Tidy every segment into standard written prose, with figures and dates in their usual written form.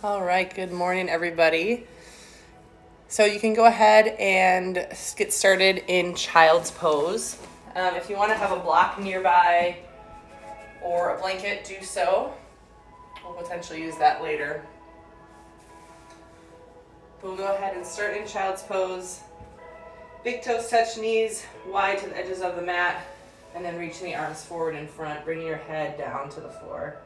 All right, good morning, everybody. So you can go ahead and get started in child's pose. If you want to have a block nearby or a blanket, do so. We'll potentially use that later. We'll go ahead and start in child's pose. Big toes touch knees wide to the edges of the mat, and then reaching the arms forward in front, bringing your head down to the floor.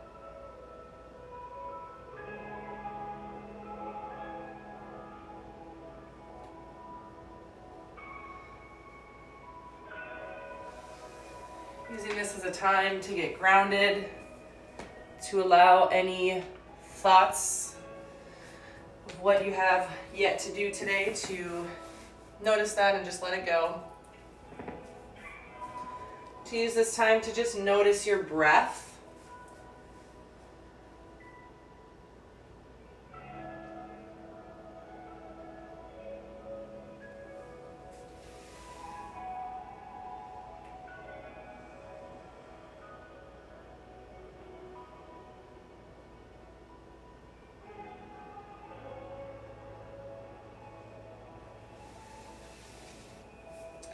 Using this as a time to get grounded, to allow any thoughts of what you have yet to do today to notice that and just let it go. To use this time to just notice your breath.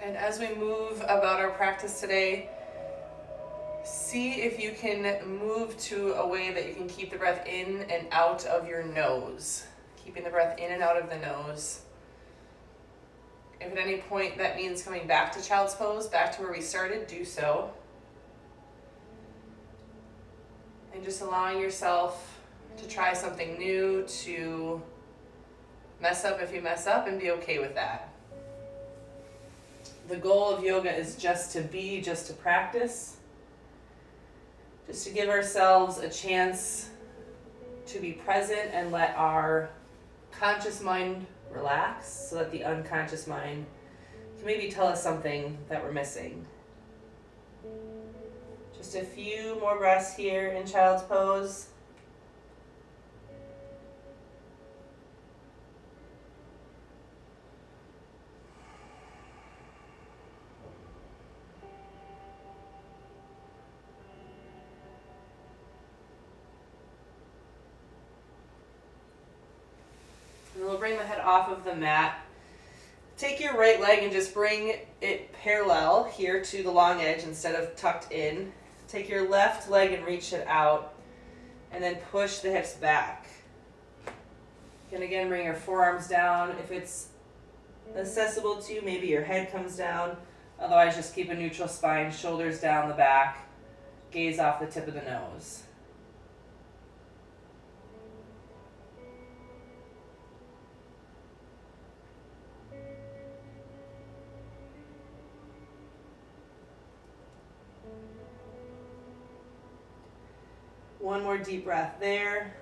And as we move about our practice today, see if you can move to a way that you can keep the breath in and out of your nose. Keeping the breath in and out of the nose. If at any point that means coming back to child's pose, back to where we started, do so. And just allowing yourself to try something new, to mess up if you mess up, and be okay with that. The goal of yoga is just to be, just to practice, just to give ourselves a chance to be present and let our conscious mind relax so that the unconscious mind can maybe tell us something that we're missing. Just a few more breaths here in child's pose. And we'll bring the head off of the mat. Take your right leg and just bring it parallel here to the long edge instead of tucked in. Take your left leg and reach it out, and then push the hips back. You can again bring your forearms down. If it's accessible to you, maybe your head comes down. Otherwise, just keep a neutral spine, shoulders down the back, gaze off the tip of the nose. One more deep breath there.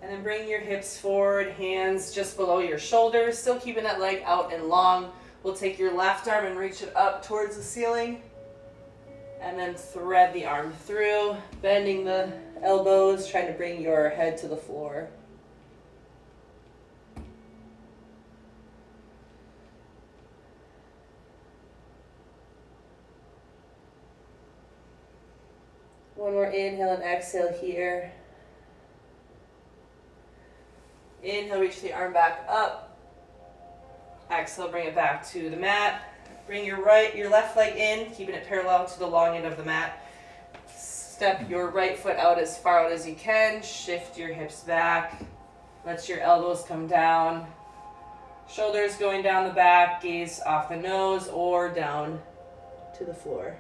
And then bring your hips forward, hands just below your shoulders, still keeping that leg out and long. We'll take your left arm and reach it up towards the ceiling. And then thread the arm through, bending the elbows, trying to bring your head to the floor. One more inhale and exhale here. Inhale, reach the arm back up. Exhale, bring it back to the mat. Bring your left leg in, keeping it parallel to the long end of the mat. Step your right foot out as far out as you can. Shift your hips back. Let your elbows come down. Shoulders going down the back, gaze off the nose or down to the floor.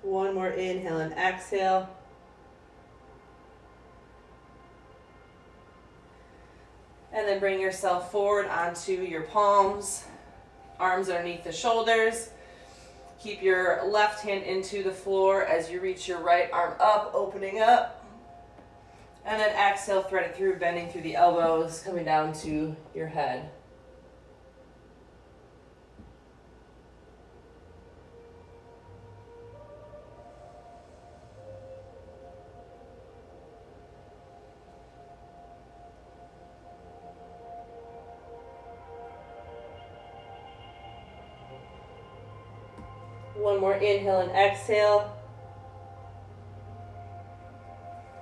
One more inhale and exhale. And then bring yourself forward onto your palms, arms underneath the shoulders. Keep your left hand into the floor as you reach your right arm up, opening up. And then exhale, thread it through, bending through the elbows, coming down to your head. One more inhale and exhale.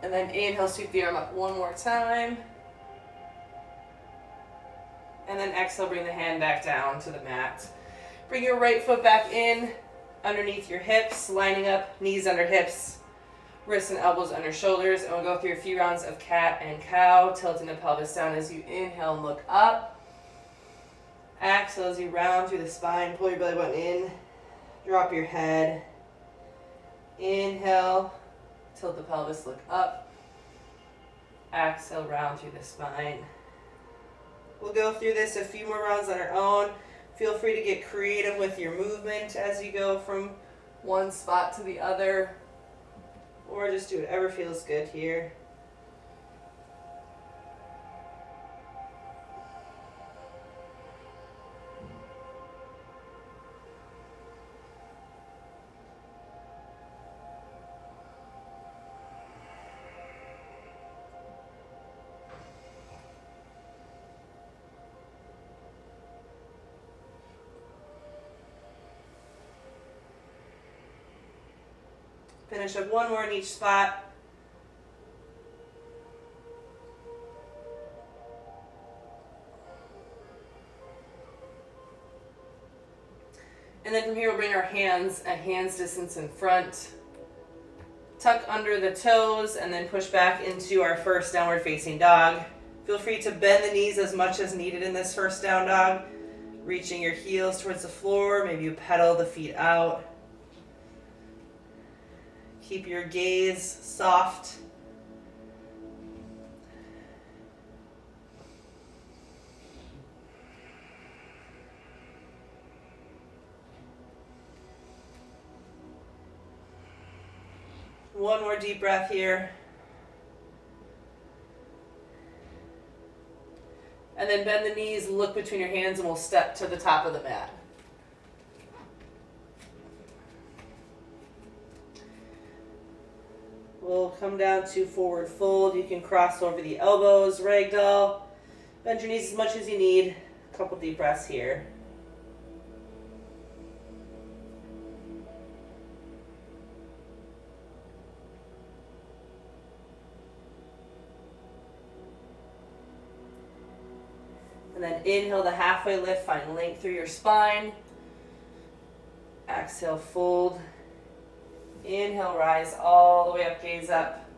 And then inhale, sweep the arm up one more time. And then exhale, bring the hand back down to the mat. Bring your right foot back in, underneath your hips, lining up, knees under hips, wrists and elbows under shoulders. And we'll go through a few rounds of cat and cow, tilting the pelvis down as you inhale and look up. Exhale as you round through the spine, pull your belly button in, drop your head. Inhale. Tilt the pelvis, look up. Exhale, round through the spine. We'll go through this a few more rounds on our own. Feel free to get creative with your movement as you go from one spot to the other. Or just do whatever feels good here. Finish up one more in each spot. And then from here we'll bring our hands at hand's distance in front. Tuck under the toes and then push back into our first downward facing dog. Feel free to bend the knees as much as needed in this first down dog. Reaching your heels towards the floor, maybe you pedal the feet out. Keep your gaze soft. One more deep breath here. And then bend the knees, look between your hands, and we'll step to the top of the mat. We'll come down to forward fold. You can cross over the elbows, ragdoll. Bend your knees as much as you need. A couple deep breaths here. And then inhale the halfway lift, find length through your spine. Exhale, fold. Inhale, rise all the way up, gaze up.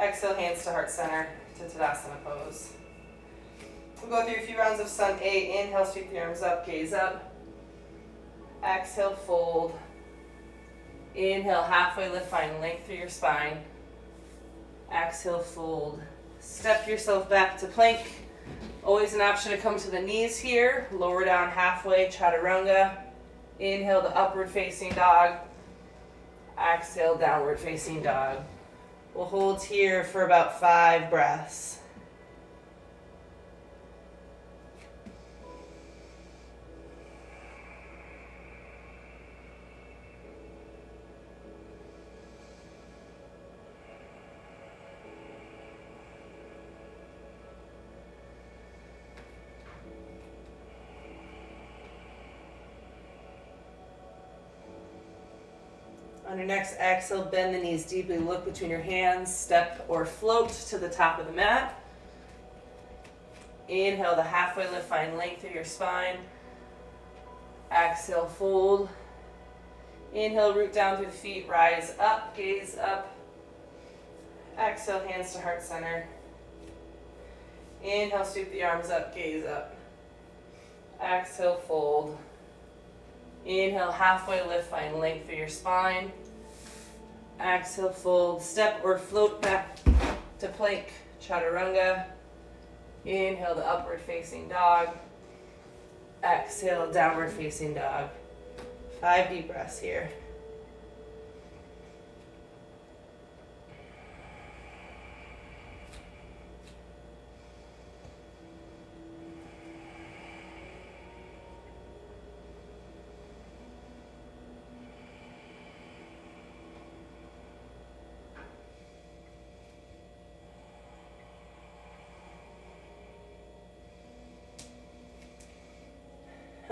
Exhale, hands to heart center to Tadasana pose. We'll go through a few rounds of Sun A. Inhale, sweep the arms up, gaze up. Exhale, fold. Inhale, halfway lift, find length through your spine. Exhale, fold. Step yourself back to plank. Always an option to come to the knees here. Lower down halfway, Chaturanga. Inhale to upward facing dog. Exhale, downward facing dog. We'll hold here for about 5 breaths. On your next exhale, bend the knees deeply, look between your hands, step or float to the top of the mat. Inhale the halfway lift, find length through your spine. Exhale, fold. Inhale, root down through the feet, rise up, gaze up. Exhale, hands to heart center. Inhale, sweep the arms up, gaze up. Exhale, fold. Inhale, halfway lift, find length through your spine. Exhale, fold, step or float back to plank, Chaturanga. Inhale to upward facing dog. Exhale, downward facing dog. 5 deep breaths here.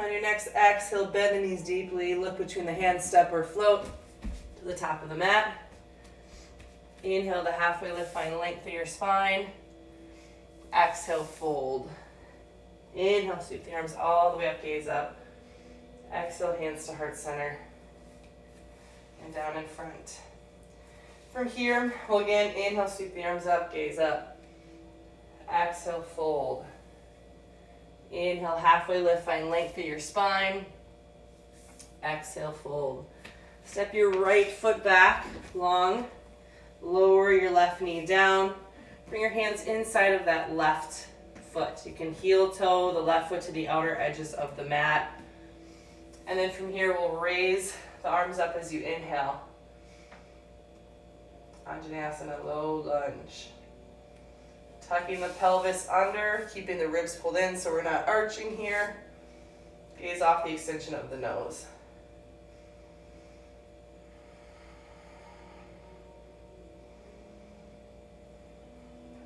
On your next exhale, bend the knees deeply. Look between the hands, step or float to the top of the mat. Inhale the halfway lift, find length through your spine. Exhale, fold. Inhale, sweep the arms all the way up, gaze up. Exhale, hands to heart center. And down in front. From here, we'll again inhale, sweep the arms up, gaze up. Exhale, fold. Inhale, halfway lift, find length through your spine. Exhale, fold. Step your right foot back, long. Lower your left knee down. Bring your hands inside of that left foot. You can heel toe the left foot to the outer edges of the mat. And then from here, we'll raise the arms up as you inhale. Anjaneyasana, low lunge. Tucking the pelvis under, keeping the ribs pulled in so we're not arching here. Gaze off the extension of the nose.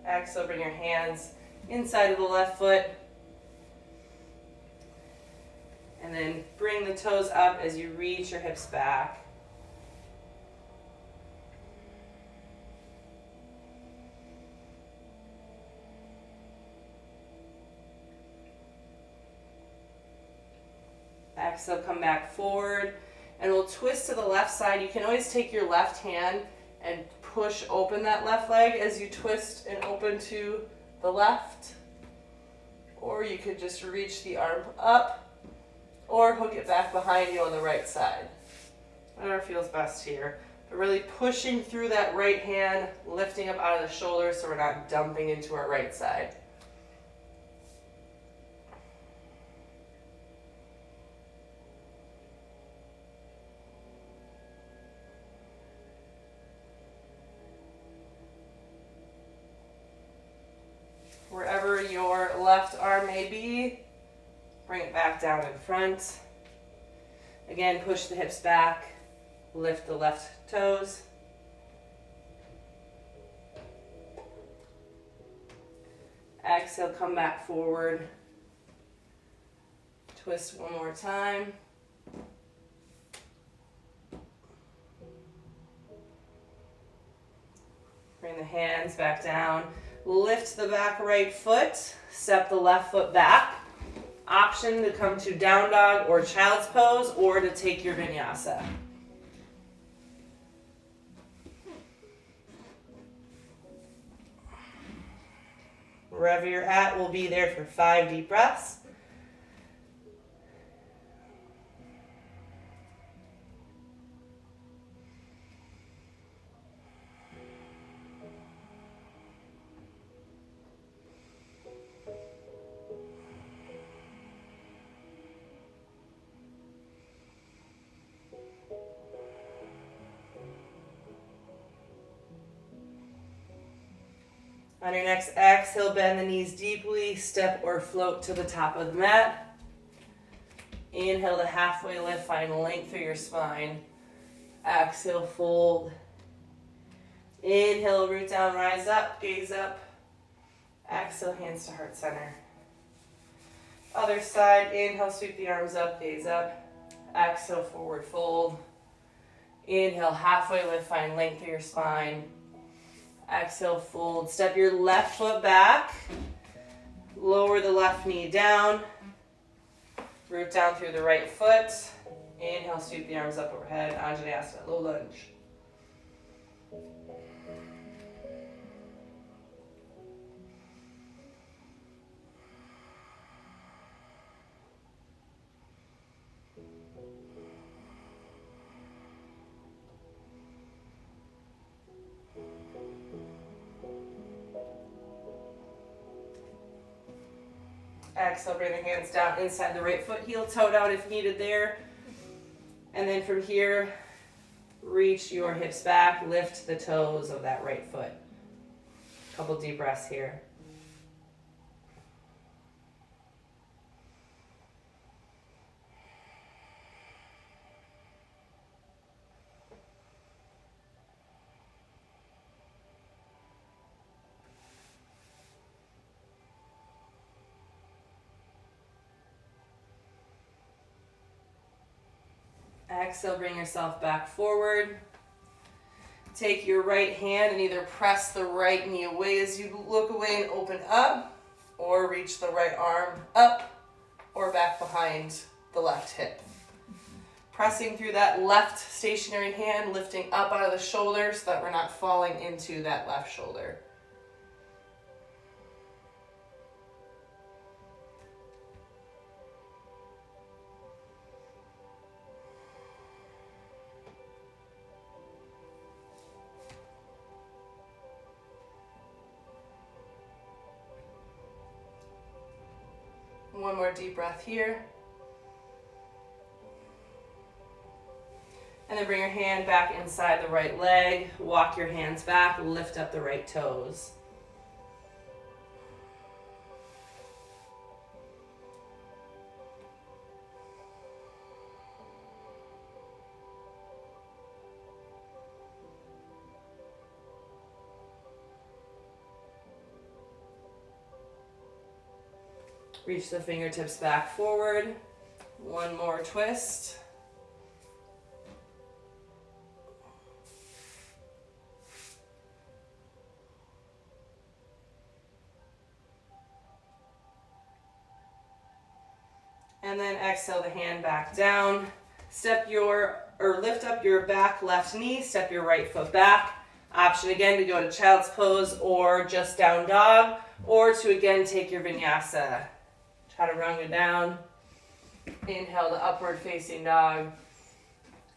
Exhale, bring your hands inside of the left foot. And then bring the toes up as you reach your hips back. Exhale, come back forward. And we'll twist to the left side. You can always take your left hand and push open that left leg as you twist and open to the left. Or you could just reach the arm up or hook it back behind you on the right side. Whatever feels best here. But really pushing through that right hand, lifting up out of the shoulders so we're not dumping into our right side. Wherever your left arm may be, bring it back down in front. Again, push the hips back, lift the left toes. Exhale, come back forward. Twist one more time. Bring the hands back down. Lift the back right foot, step the left foot back. Option to come to down dog or child's pose or to take your vinyasa. Wherever you're at, we'll be there for 5 deep breaths. On your next exhale, bend the knees deeply, step or float to the top of the mat. Inhale to halfway lift, find length through your spine. Exhale, fold. Inhale, root down, rise up, gaze up. Exhale, hands to heart center. Other side, inhale, sweep the arms up, gaze up. Exhale, forward fold. Inhale, halfway lift, find length through your spine. Exhale, fold. Step your left foot back. Lower the left knee down. Root down through the right foot. Inhale, sweep the arms up overhead. Anjaneyasana, low lunge. Exhale, bring the hands down inside the right foot, heel toed out if needed there. And then from here, reach your hips back, lift the toes of that right foot. Couple deep breaths here. Exhale, bring yourself back forward. Take your right hand and either press the right knee away as you look away and open up, or reach the right arm up or back behind the left hip. Pressing through that left stationary hand, lifting up out of the shoulder so that we're not falling into that left shoulder. One more deep breath here. And then bring your hand back inside the right leg. Walk your hands back, lift up the right toes. Reach the fingertips back forward. One more twist. And then exhale the hand back down. Lift up your back left knee, step your right foot back. Option again to go to child's pose or just down dog, or to again take your vinyasa. Chaturanga down. Inhale to upward facing dog.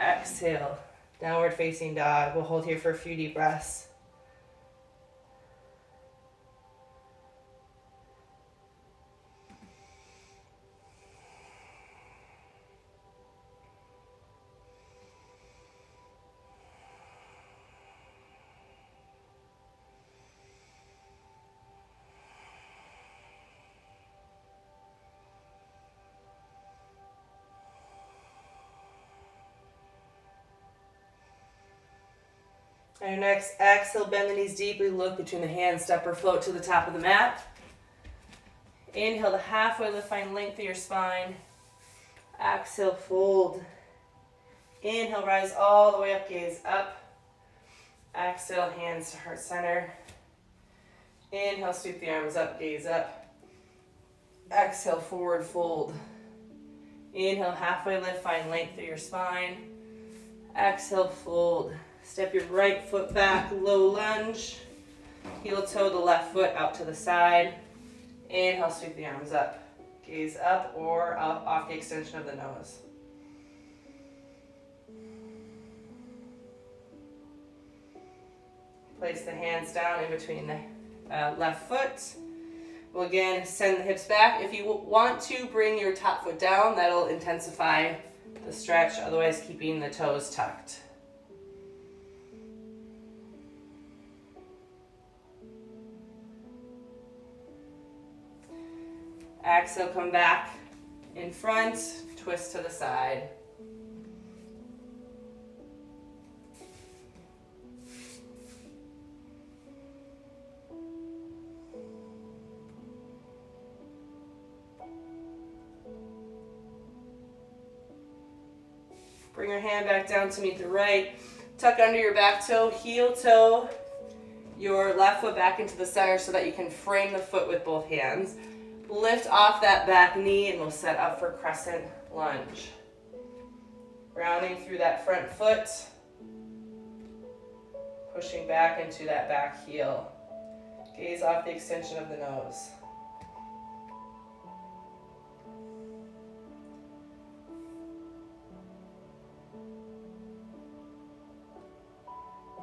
Exhale, downward facing dog. We'll hold here for a few deep breaths. And your next exhale, bend the knees deeply, look between the hands, step or float to the top of the mat. Inhale to halfway lift, find length of your spine. Exhale, fold. Inhale, rise all the way up, gaze up. Exhale, hands to heart center. Inhale, sweep the arms up, gaze up. Exhale, forward fold. Inhale, halfway lift, find length through your spine. Exhale, fold. Step your right foot back, low lunge. Heel toe the left foot out to the side. Inhale, sweep the arms up. Gaze up or up off the extension of the nose. Place the hands down in between the left foot. We'll again send the hips back. If you want to bring your top foot down, that'll intensify the stretch, otherwise keeping the toes tucked. Exhale, come back in front, twist to the side. Bring your hand back down to meet the right. Tuck under your back toe, heel toe your left foot back into the center so that you can frame the foot with both hands. Lift off that back knee and we'll set up for crescent lunge. Rounding through that front foot. Pushing back into that back heel. Gaze off the extension of the nose.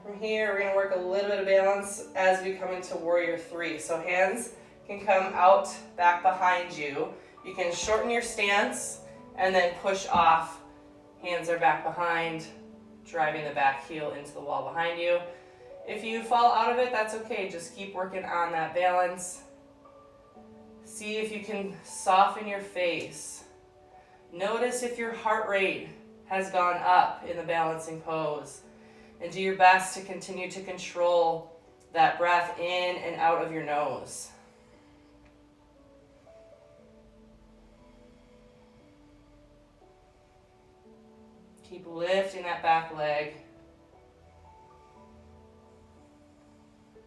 From here, we're going to work a little bit of balance as we come into Warrior 3. So hands can come out back behind you. You can shorten your stance and then push off. Hands are back behind, driving the back heel into the wall behind you. If you fall out of it, that's okay. Just keep working on that balance. See if you can soften your face. Notice if your heart rate has gone up in the balancing pose. And do your best to continue to control that breath in and out of your nose. Keep lifting that back leg.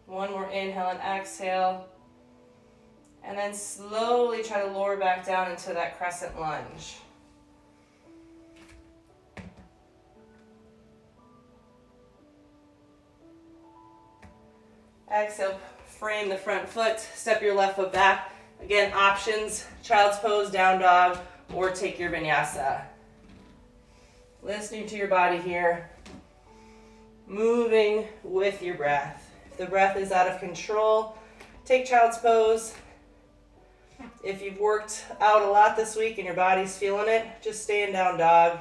One more inhale and exhale. And then slowly try to lower back down into that crescent lunge. Exhale, frame the front foot, step your left foot back. Again, options, child's pose, down dog, or take your vinyasa. Listening to your body here. Moving with your breath. If the breath is out of control, take child's pose. If you've worked out a lot this week and your body's feeling it, just stay in down dog.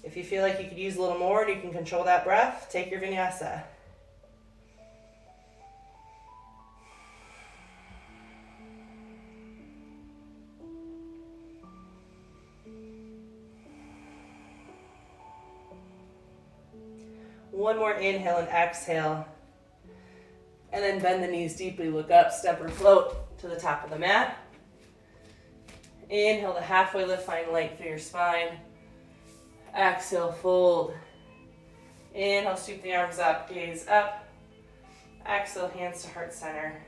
If you feel like you could use a little more and you can control that breath, take your vinyasa. One more inhale and exhale. And then bend the knees deeply, look up, step or float to the top of the mat. Inhale the halfway lift, find length through your spine. Exhale, fold. Inhale, sweep the arms up, gaze up. Exhale, hands to heart center.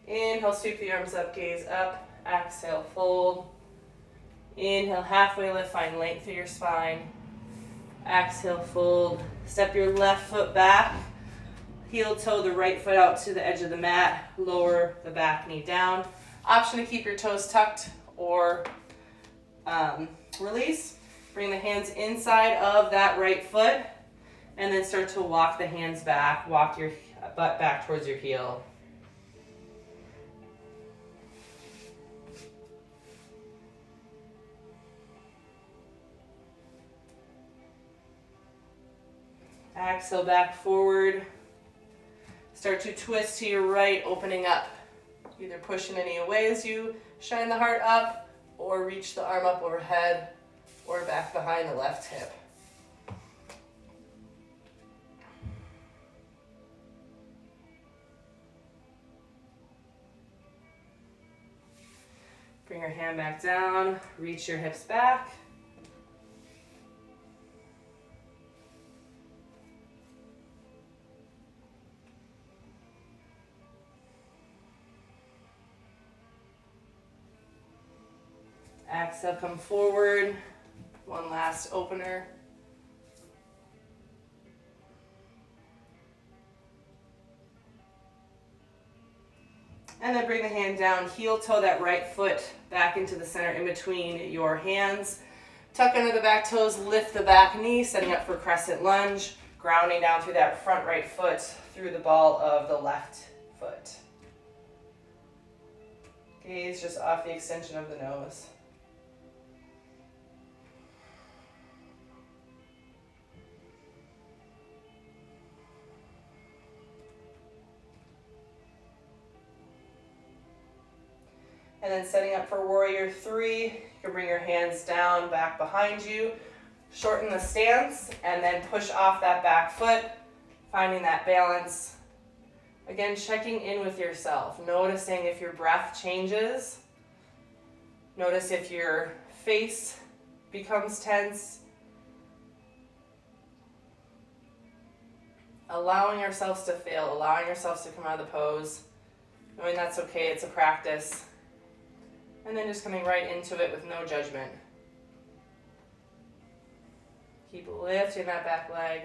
Inhale, sweep the arms up, gaze up. Exhale, fold. Inhale, halfway lift, find length through your spine. Exhale, fold. Step your left foot back. Heel toe the right foot out to the edge of the mat. Lower the back knee down. Option to keep your toes tucked or release. Bring the hands inside of that right foot and then start to walk the hands back. Walk your butt back towards your heel. Exhale back forward. Start to twist to your right, opening up. Either push in any way as you shine the heart up, or reach the arm up overhead, or back behind the left hip. Bring your hand back down, reach your hips back. Exhale, come forward. One last opener. And then bring the hand down, heel toe that right foot back into the center in between your hands. Tuck under the back toes, lift the back knee, setting up for crescent lunge, grounding down through that front right foot, through the ball of the left foot. Gaze just off the extension of the nose. And then setting up for warrior three, you can bring your hands down, back behind you, shorten the stance, and then push off that back foot, finding that balance. Again, checking in with yourself, noticing if your breath changes. Notice if your face becomes tense. Allowing ourselves to fail, allowing ourselves to come out of the pose, knowing that's okay, it's a practice. And then just coming right into it with no judgment. Keep lifting that back leg.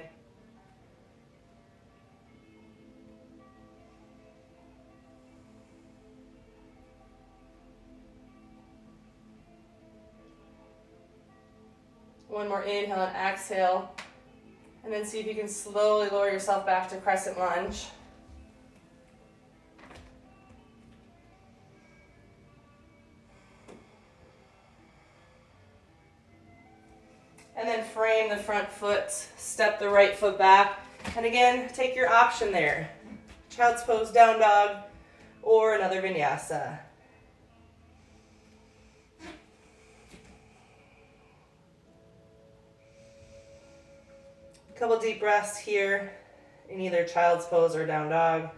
One more inhale and exhale. And then see if you can slowly lower yourself back to crescent lunge. And then frame the front foot, step the right foot back. And again, take your option there. Child's pose, down dog, or another vinyasa. A couple deep breaths here in either child's pose or down dog.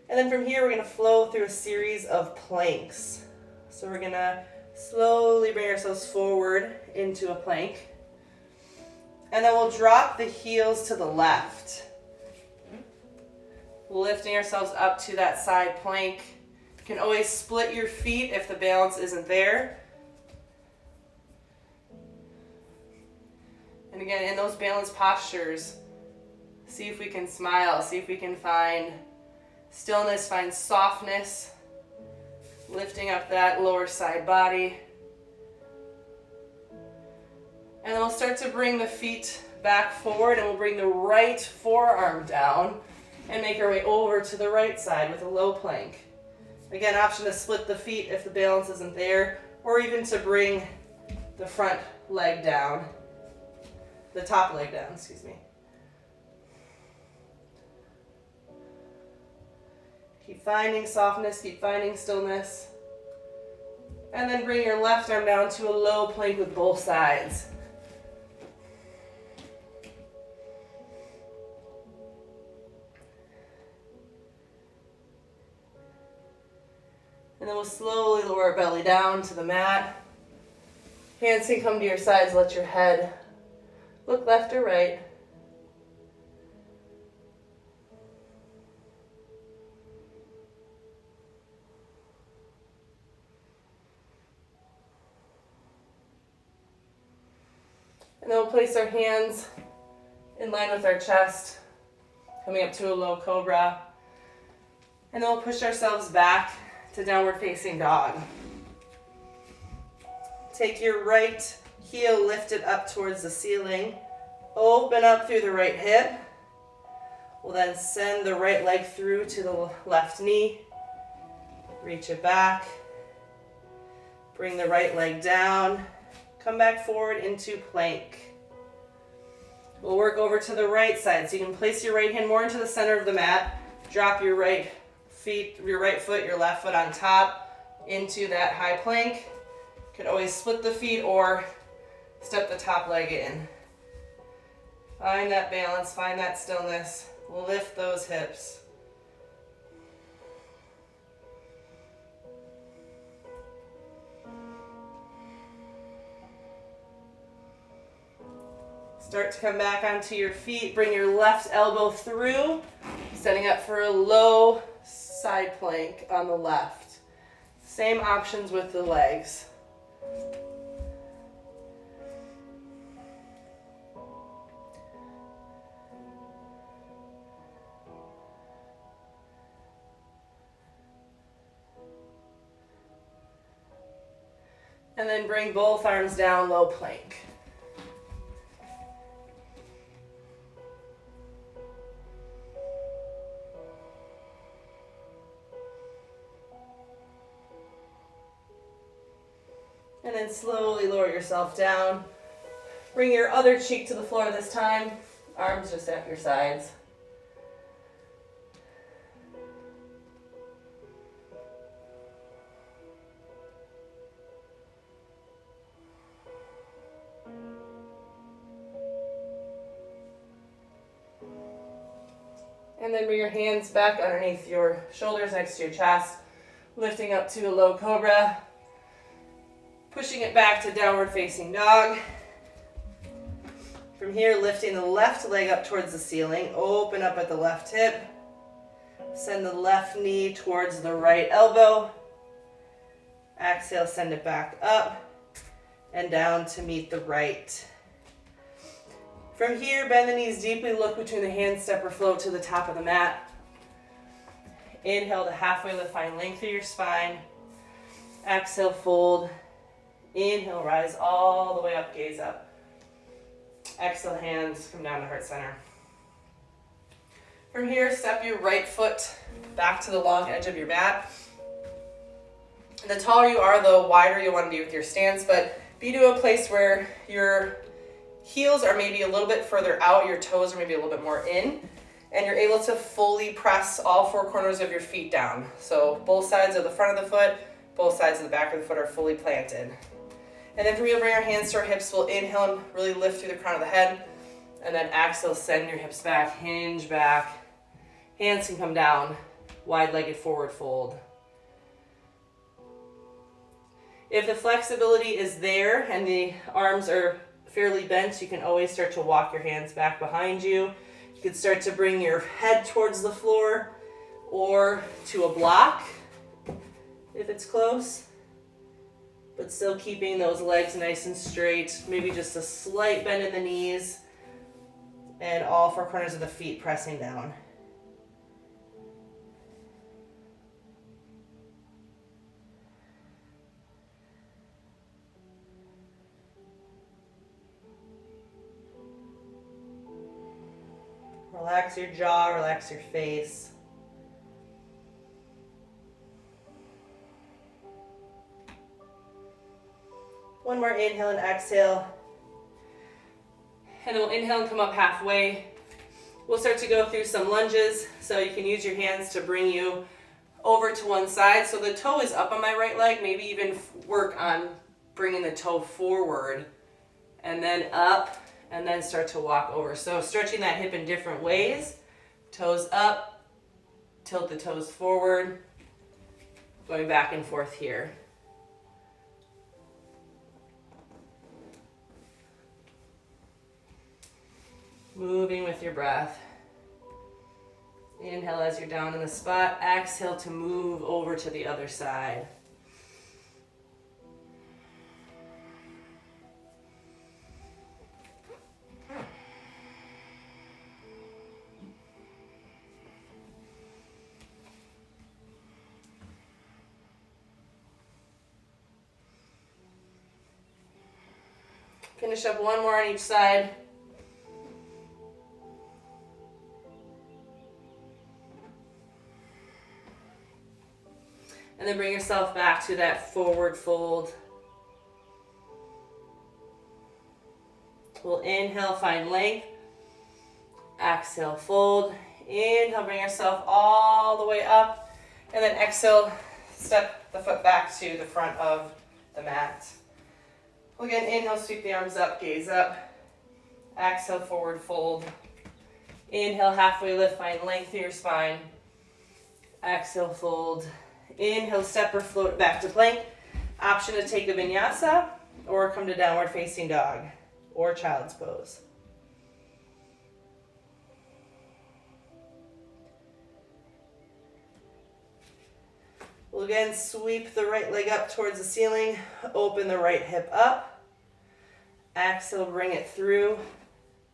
And then from here, we're gonna flow through a series of planks. So we're gonna slowly bring ourselves forward into a plank. And then we'll drop the heels to the left. Lifting ourselves up to that side plank. You can always split your feet if the balance isn't there. And again, in those balanced postures, see if we can smile, see if we can find stillness, find softness, lifting up that lower side body. And then we'll start to bring the feet back forward, and we'll bring the right forearm down and make our way over to the right side with a low plank. Again, option to split the feet if the balance isn't there, or even to bring the front leg down, the top leg down, excuse me. Keep finding softness, keep finding stillness. And then bring your left arm down to a low plank with both sides. And then we'll slowly lower our belly down to the mat. Hands can come to your sides, let your head look left or right. And then we'll place our hands in line with our chest, coming up to a low cobra. And then we'll push ourselves back to downward facing dog. Take your right heel lifted up towards the ceiling. Open up through the right hip. We'll then send the right leg through to the left knee. Reach it back. Bring the right leg down. Come back forward into plank. We'll work over to the right side. So you can place your right hand more into the center of the mat. Drop your right foot, your left foot on top into that high plank. You can always split the feet or step the top leg in. Find that balance, find that stillness. Lift those hips. Start to come back onto your feet. Bring your left elbow through, setting up for a low side plank on the left. Same options with the legs. And then bring both arms down, low plank. And then slowly lower yourself down. Bring your other cheek to the floor this time. Arms just at your sides. And then bring your hands back underneath your shoulders next to your chest, lifting up to a low cobra. Pushing it back to downward facing dog. From here, lifting the left leg up towards the ceiling. Open up at the left hip. Send the left knee towards the right elbow. Exhale, send it back up and down to meet the right. From here, bend the knees deeply. Look between the hands, step or float to the top of the mat. Inhale to halfway lift, find length through your spine. Exhale, fold. Inhale, rise all the way up, gaze up. Exhale, hands come down to heart center. From here, step your right foot back to the long edge of your mat. The taller you are, the wider you want to be with your stance, but be to a place where your heels are maybe a little bit further out, your toes are maybe a little bit more in, and you're able to fully press all four corners of your feet down. So both sides of the front of the foot, both sides of the back of the foot are fully planted. And then from here, bring our hands to our hips. We'll inhale and really lift through the crown of the head. And then exhale, send your hips back, hinge back. Hands can come down. wide-legged forward fold. If the flexibility is there and the arms are fairly bent, you can always start to walk your hands back behind you. You can start to bring your head towards the floor or to a block if it's close, but still keeping those legs nice and straight. Maybe just a slight bend in the knees and all four corners of the feet pressing down. Relax your jaw, relax your face. One more inhale and exhale. And then we'll inhale and come up halfway. We'll start to go through some lunges, so you can use your hands to bring you over to one side. So the toe is up on my right leg, maybe even work on bringing the toe forward and then up and then start to walk over. So stretching that hip in different ways. Toes up, tilt the toes forward, going back and forth here. Moving with your breath. Inhale as you're down in the spot. Exhale to move over to the other side. Finish up one more on each side. And then bring yourself back to that forward fold. We'll inhale, find length. Exhale, fold. Inhale, bring yourself all the way up. And then exhale, step the foot back to the front of the mat. We'll again inhale, sweep the arms up, gaze up. Exhale, forward fold. Inhale, halfway lift, find length through your spine. Exhale, fold. Inhale, step or float back to plank. Option to take a vinyasa or come to downward facing dog or child's pose. We'll again sweep the right leg up towards the ceiling, open the right hip up. Exhale, bring it through,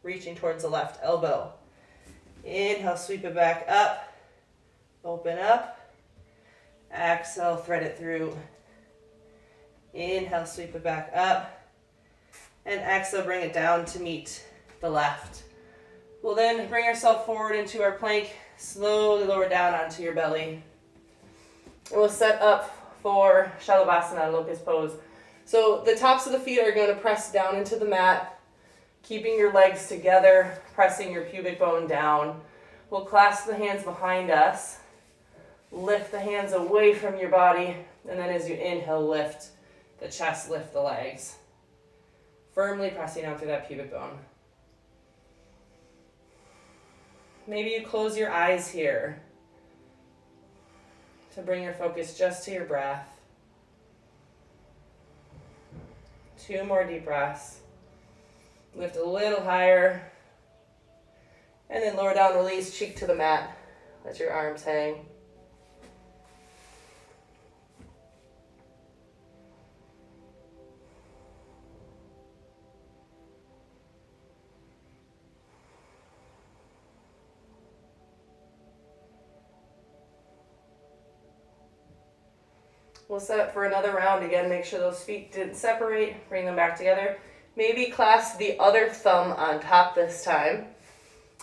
reaching towards the left elbow. Inhale, sweep it back up, open up. Exhale, thread it through. Inhale, sweep it back up. And exhale, bring it down to meet the left. We'll then bring ourselves forward into our plank, slowly lower down onto your belly. And we'll set up for Shalabhasana, locust pose. So the tops of the feet are going to press down into the mat, keeping your legs together, pressing your pubic bone down. We'll clasp the hands behind us. Lift the hands away from your body, and then as you inhale, lift the chest, lift the legs. Firmly pressing down through that pubic bone. Maybe you close your eyes here to bring your focus just to your breath. 2 more deep breaths. Lift a little higher, and then lower down, release, cheek to the mat. Let your arms hang. We'll set up for another round. Again, make sure those feet didn't separate. Bring them back together. Maybe clasp the other thumb on top this time.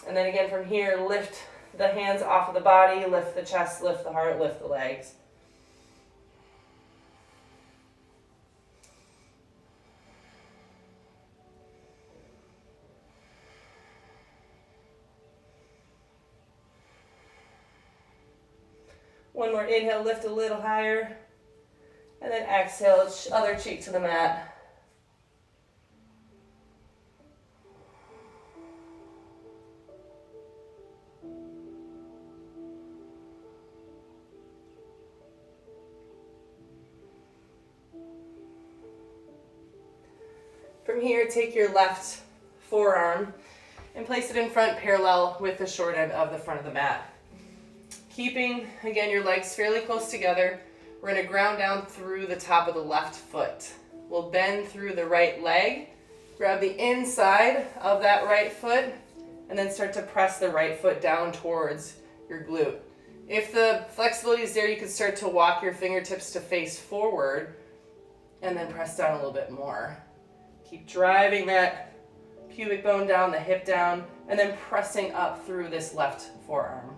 And then again from here, lift the hands off of the body, lift the chest, lift the heart, lift the legs. One more inhale, lift a little higher. And then exhale, other cheek to the mat. here, take your left forearm and place it in front parallel with the short end of the front of the mat. Keeping, again, your legs fairly close together, we're going to ground down through the top of the left foot. We'll bend through the right leg, grab the inside of that right foot, and then start to press the right foot down towards your glute. If the flexibility is there, you can start to walk your fingertips to face forward and then press down a little bit more. Keep driving that pubic bone down, the hip down, and then pressing up through this left forearm.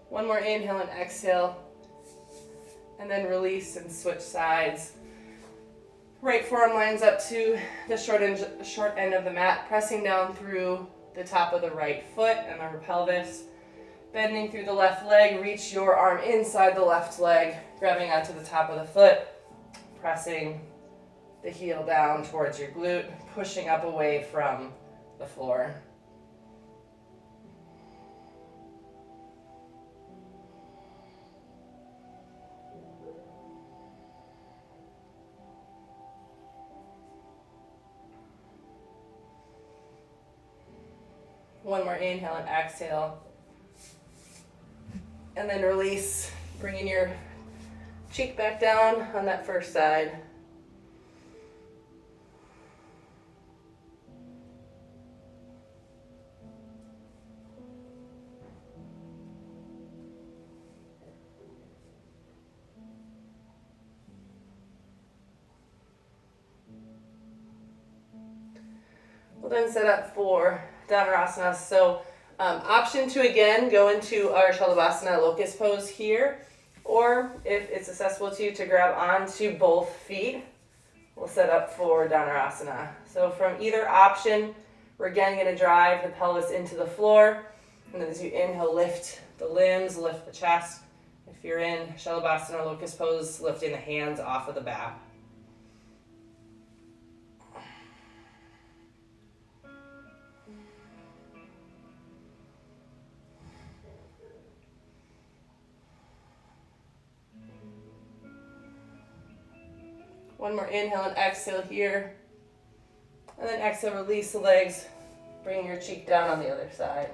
One more inhale and exhale, and then release and switch sides. Right forearm lines up to the short end of the mat, pressing down through the top of the right foot and the pelvis. Bending through the left leg, reach your arm inside the left leg, grabbing onto the top of the foot, pressing the heel down towards your glute, pushing up away from the floor. One more inhale and exhale. And then release, bringing your cheek back down on that first side. We'll then set up for Dhanurasana. So option to again go into our Shalabhasana locust pose here, or if it's accessible to you to grab onto both feet, we'll set up for Dhanurasana. So from either option, we're again going to drive the pelvis into the floor, and then as you inhale, lift the limbs, lift the chest. If you're in Shalabhasana locust pose, lifting the hands off of the back. One more inhale and exhale here. And then exhale, release the legs. Bring your cheek down on the other side.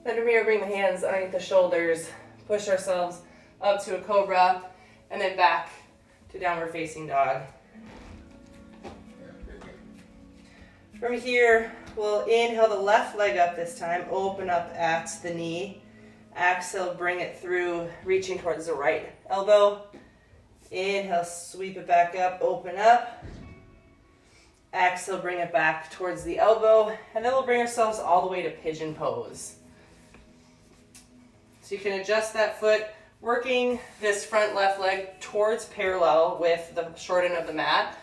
Then from here, bring the hands underneath the shoulders, push ourselves up to a cobra, and then back to downward facing dog. From here, we'll inhale the left leg up this time, open up at the knee. Exhale, bring it through, reaching towards the right elbow. Inhale, sweep it back up, open up. Exhale, bring it back towards the elbow, and then we'll bring ourselves all the way to pigeon pose. So you can adjust that foot, working this front left leg towards parallel with the short end of the mat.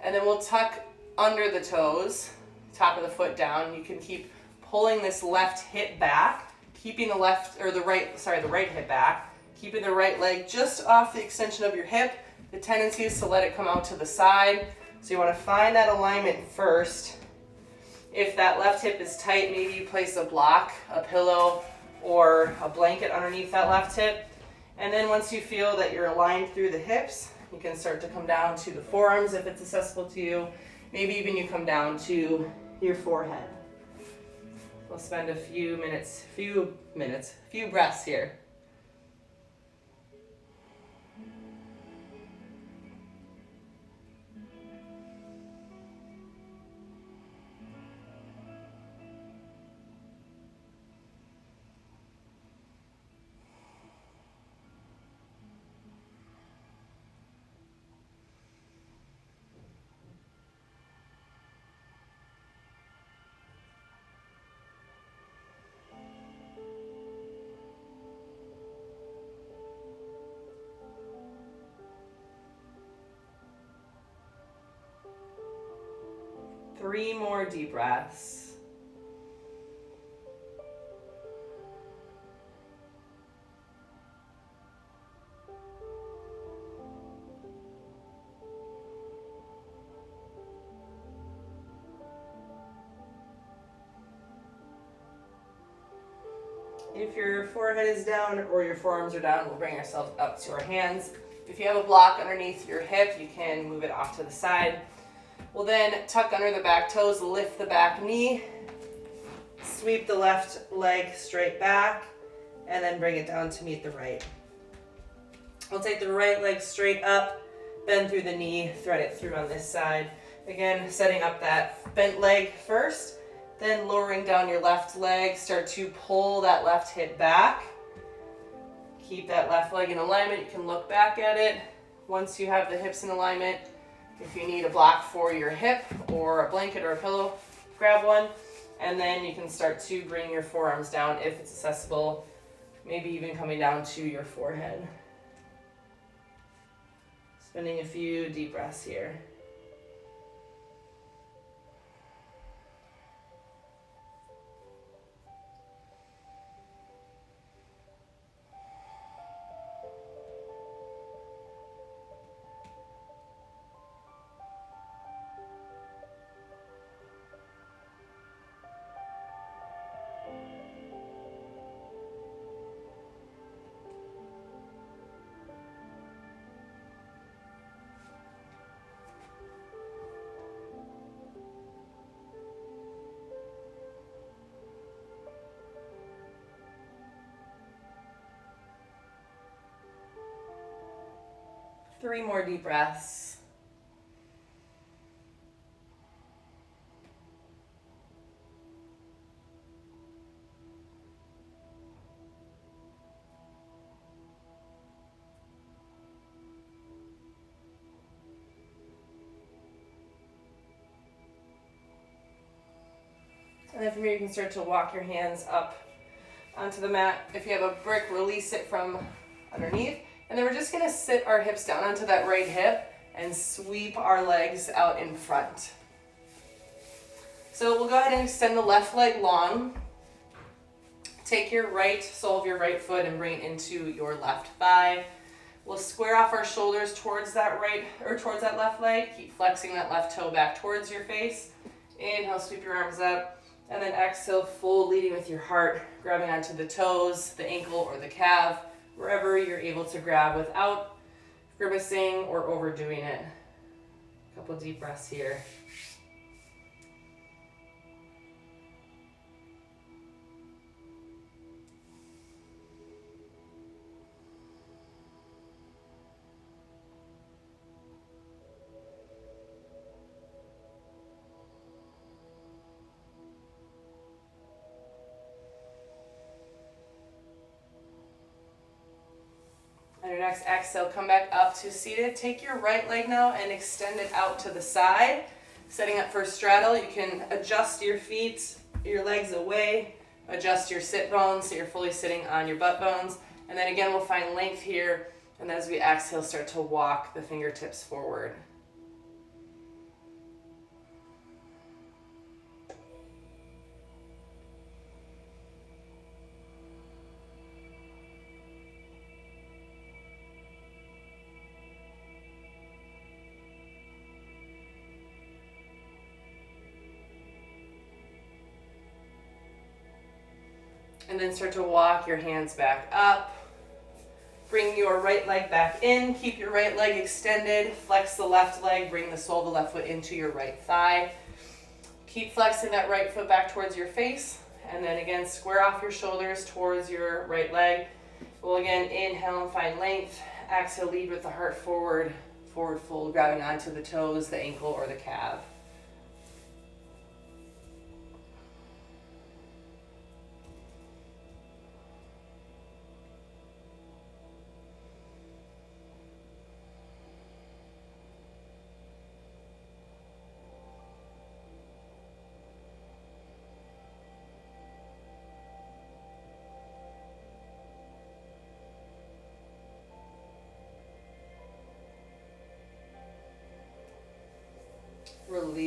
And then we'll tuck under the toes, top of the foot down. You can keep pulling this left hip back, keeping the right hip back, keeping the right leg just off the extension of your hip. The tendency is to let it come out to the side. So you want to find that alignment first. If that left hip is tight, maybe you place a block, a pillow, or a blanket underneath that left hip. And then once you feel that you're aligned through the hips, you can start to come down to the forearms if it's accessible to you. Maybe even you come down to your forehead. We'll spend a few breaths here. 3 more deep breaths. If your forehead is down or your forearms are down, we'll bring ourselves up to our hands. If you have a block underneath your hip, you can move it off to the side. We'll then tuck under the back toes, lift the back knee, sweep the left leg straight back, and then bring it down to meet the right. We'll take the right leg straight up, bend through the knee, thread it through on this side. Again, setting up that bent leg first, then lowering down your left leg, start to pull that left hip back. Keep that left leg in alignment. You can look back at it. Once you have the hips in alignment, if you need a block for your hip or a blanket or a pillow, grab one. And then you can start to bring your forearms down if it's accessible, maybe even coming down to your forehead. Spending a few deep breaths here. Three more deep breaths. And then from here you can start to walk your hands up onto the mat. If you have a brick, release it from underneath. And then we're just gonna sit our hips down onto that right hip and sweep our legs out in front. So we'll go ahead and extend the left leg long. Take your right sole of your right foot and bring it into your left thigh. We'll square off our shoulders towards that left leg. Keep flexing that left toe back towards your face. Inhale, sweep your arms up. And then exhale, full leading with your heart, grabbing onto the toes, the ankle, or the calf, wherever you're able to grab without grimacing or overdoing it. A couple deep breaths here. On your next exhale, come back up to seated. Take your right leg now and extend it out to the side. Setting up for straddle, you can adjust your feet, your legs away, adjust your sit bones so you're fully sitting on your butt bones. And then again, we'll find length here. And as we exhale, start to walk the fingertips forward. And then start to walk your hands back up. Bring your right leg back in. Keep your right leg extended. Flex the left leg. Bring the sole of the left foot into your right thigh. Keep flexing that right foot back towards your face. And then again, square off your shoulders towards your right leg. We'll again inhale and find length. Exhale, lead with the heart forward. Forward fold, grabbing onto the toes, the ankle, or the calf.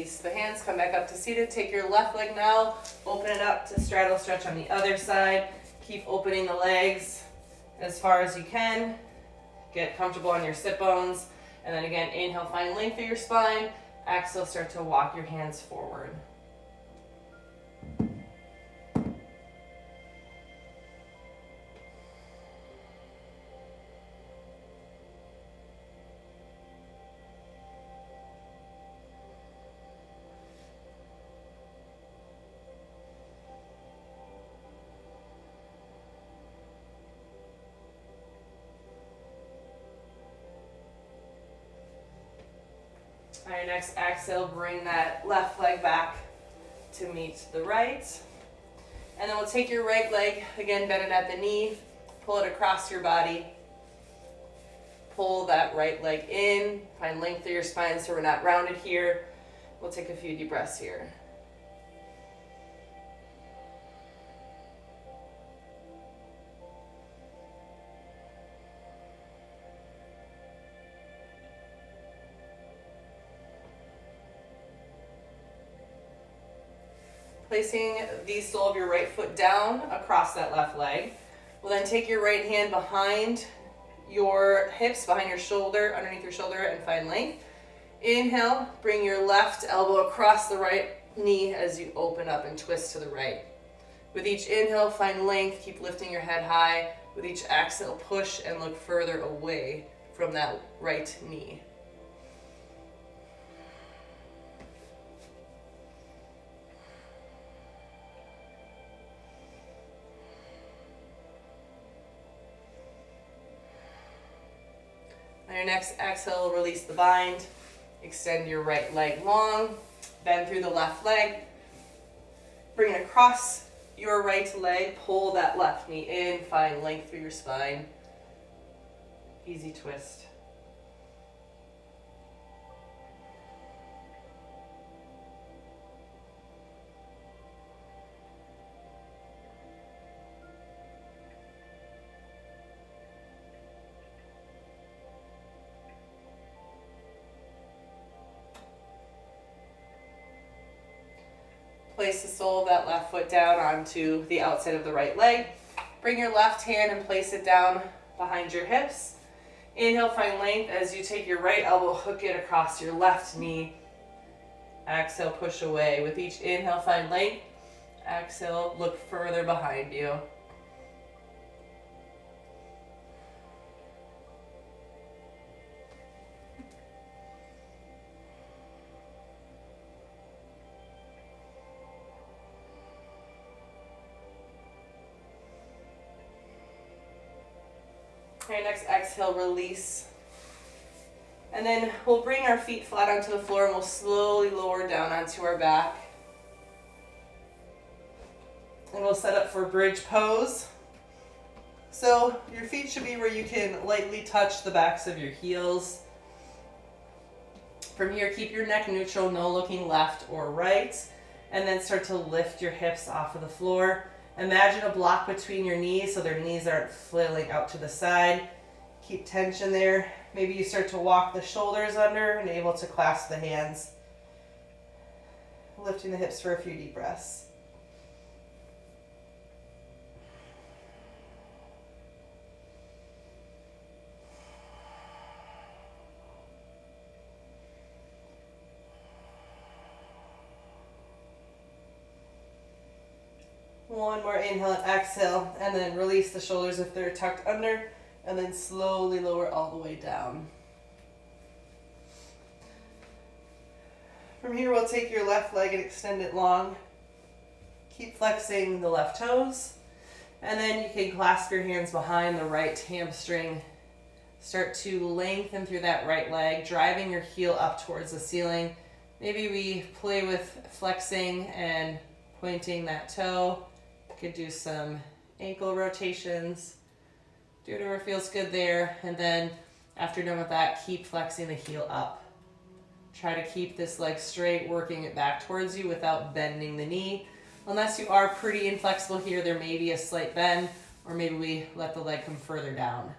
release the hands, come back up to seated. Take your left leg now, open it up to straddle stretch on the other side. Keep opening the legs as far as you can. Get comfortable on your sit bones. And then again, inhale, find length through your spine. Exhale, start to walk your hands forward. On your next exhale, bring that left leg back to meet the right. And then we'll take your right leg, again, bend it at the knee, pull it across your body. Pull that right leg in, find length through your spine so we're not rounded here. We'll take a few deep breaths here. Placing the sole of your right foot down across that left leg. We'll then take your right hand behind your hips, behind your shoulder, underneath your shoulder, and find length. Inhale, bring your left elbow across the right knee as you open up and twist to the right. With each inhale, find length, keep lifting your head high. With each exhale, push and look further away from that right knee. On your next exhale, release the bind. Extend your right leg long. Bend through the left leg. Bring it across your right leg. Pull that left knee in. Find length through your spine. Easy twist. Place the sole of that left foot down onto the outside of the right leg. Bring your left hand and place it down behind your hips. Inhale, find length as you take your right elbow, hook it across your left knee. Exhale, push away. With each inhale, find length. Exhale, look further behind you. Okay, next exhale, release. And then we'll bring our feet flat onto the floor and we'll slowly lower down onto our back. And we'll set up for bridge pose. So your feet should be where you can lightly touch the backs of your heels. From here, keep your neck neutral, no looking left or right. And then start to lift your hips off of the floor. Imagine a block between your knees so their knees aren't flailing out to the side. Keep tension there. Maybe you start to walk the shoulders under and able to clasp the hands. Lifting the hips for a few deep breaths. One more inhale and exhale, and then release the shoulders if they're tucked under, and then slowly lower all the way down. From here, we'll take your left leg and extend it long. Keep flexing the left toes, and then you can clasp your hands behind the right hamstring. Start to lengthen through that right leg, driving your heel up towards the ceiling. Maybe we play with flexing and pointing that toe. Could do some ankle rotations. Do whatever feels good there. And then after you're done with that, keep flexing the heel up. Try to keep this leg straight, working it back towards you without bending the knee. Unless you are pretty inflexible here, there may be a slight bend, or maybe we let the leg come further down.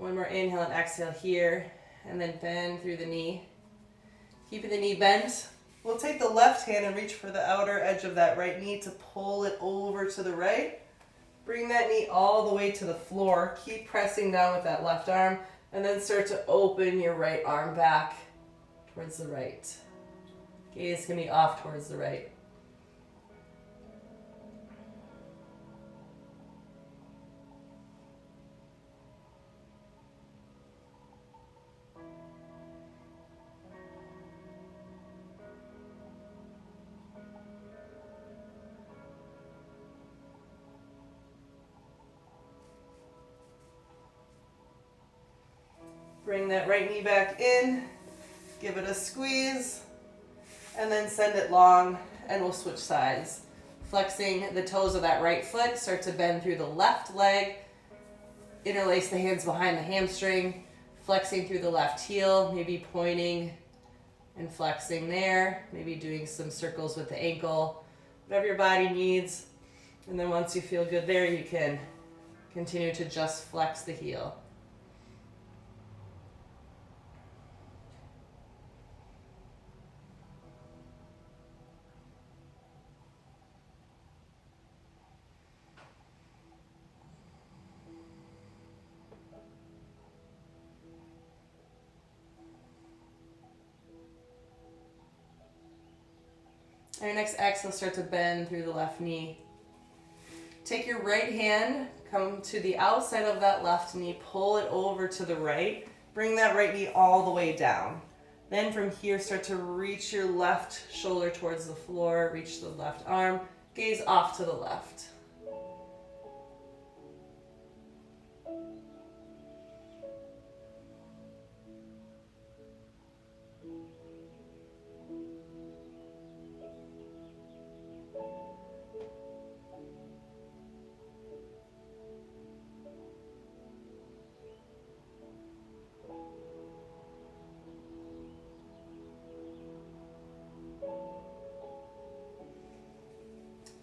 One more inhale and exhale here, and then bend through the knee. Keeping the knee bent. We'll take the left hand and reach for the outer edge of that right knee to pull it over to the right. Bring that knee all the way to the floor. Keep pressing down with that left arm, and then start to open your right arm back towards the right. Gaze can be off towards the right. Bring that right knee back in, give it a squeeze, and then send it long, and we'll switch sides. Flexing the toes of that right foot, start to bend through the left leg, interlace the hands behind the hamstring, flexing through the left heel, maybe pointing and flexing there, maybe doing some circles with the ankle, whatever your body needs. And then once you feel good there, you can continue to just flex the heel. On your next exhale, start to bend through the left knee. Take your right hand, come to the outside of that left knee, pull it over to the right. Bring that right knee all the way down. Then from here, start to reach your left shoulder towards the floor, reach the left arm, gaze off to the left.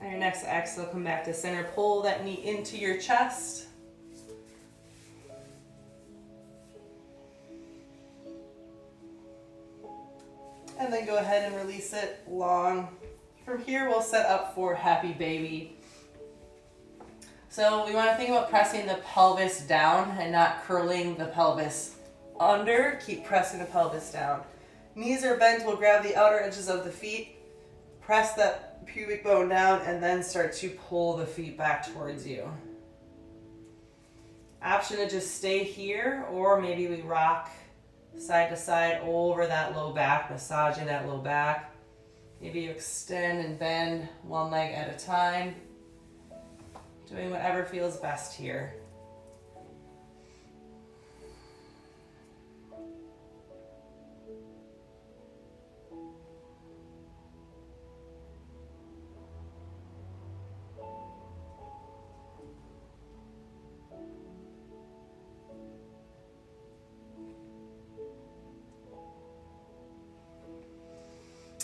On your next exhale, come back to center. Pull that knee into your chest. And then go ahead and release it long. From here, we'll set up for happy baby. So we want to think about pressing the pelvis down and not curling the pelvis under. Keep pressing the pelvis down. Knees are bent. We'll grab the outer edges of the feet. Press that pubic bone down and then start to pull the feet back towards you. Option to just stay here, or maybe we rock side to side over that low back, massaging that low back. Maybe you extend and bend one leg at a time. Doing whatever feels best here.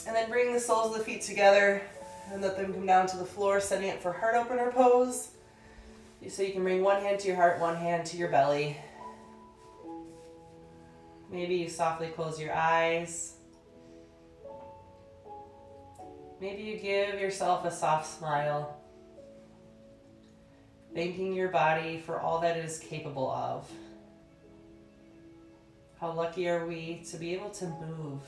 And then bring the soles of the feet together and let them come down to the floor, setting it for heart opener pose. So you can bring one hand to your heart, one hand to your belly. Maybe you softly close your eyes. Maybe you give yourself a soft smile, thanking your body for all that it is capable of. How lucky are we to be able to move?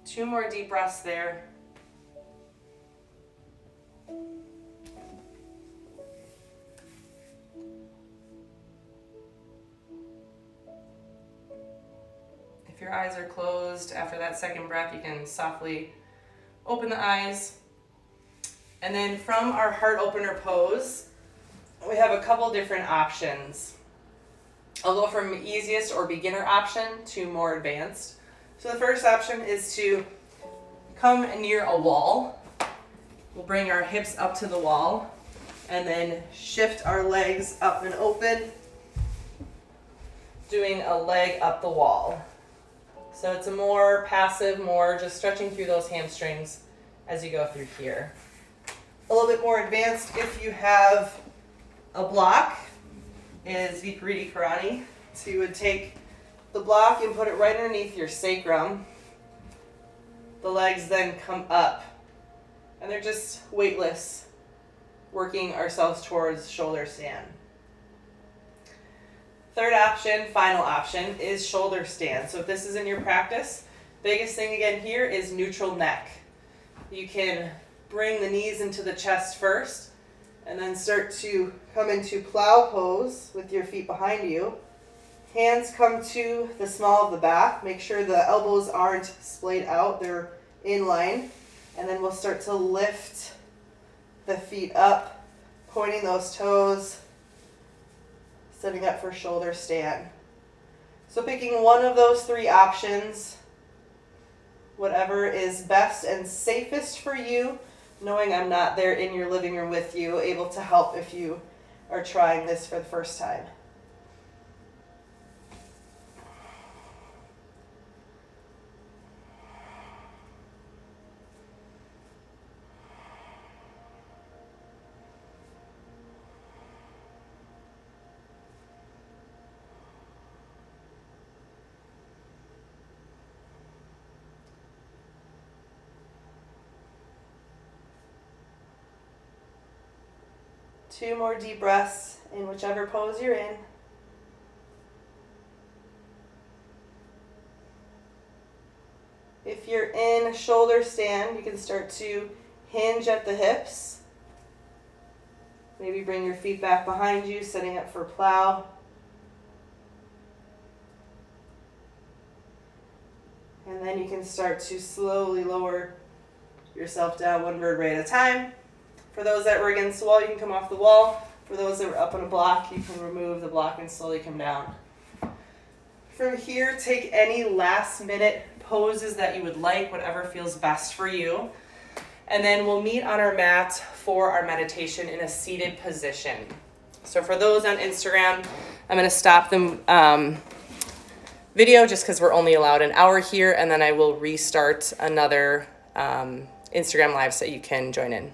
Two more deep breaths there. If your eyes are closed after that second breath, you can softly open the eyes. And then from our heart opener pose, we have a couple different options. I'll go from easiest or beginner option to more advanced. So the first option is to come near a wall. We'll bring our hips up to the wall and then shift our legs up and open, doing a leg up the wall. So it's a more passive, more just stretching through those hamstrings as you go through here. A little bit more advanced if you have a block is Vipariti Karani. So you would take the block and put it right underneath your sacrum. The legs then come up and they're just weightless, working ourselves towards shoulder stand. Third option, final option, is shoulder stand. So if this is in your practice, biggest thing again here is neutral neck. You can bring the knees into the chest first and then start to come into plow pose with your feet behind you. Hands come to the small of the back. Make sure the elbows aren't splayed out, they're in line. And then we'll start to lift the feet up, pointing those toes, setting up for shoulder stand. So picking one of those three options, whatever is best and safest for you, knowing I'm not there in your living room with you, able to help if you are trying this for the first time. Two more deep breaths in whichever pose you're in. If you're in shoulder stand, you can start to hinge at the hips. Maybe bring your feet back behind you, setting up for plow. And then you can start to slowly lower yourself down one vertebrae at a time. For those that were against the wall, you can come off the wall. For those that were up on a block, you can remove the block and slowly come down. From here, take any last minute poses that you would like, whatever feels best for you. And then we'll meet on our mat for our meditation in a seated position. So for those on Instagram, I'm going to stop the video just because we're only allowed an hour here, and then I will restart another Instagram live so you can join in.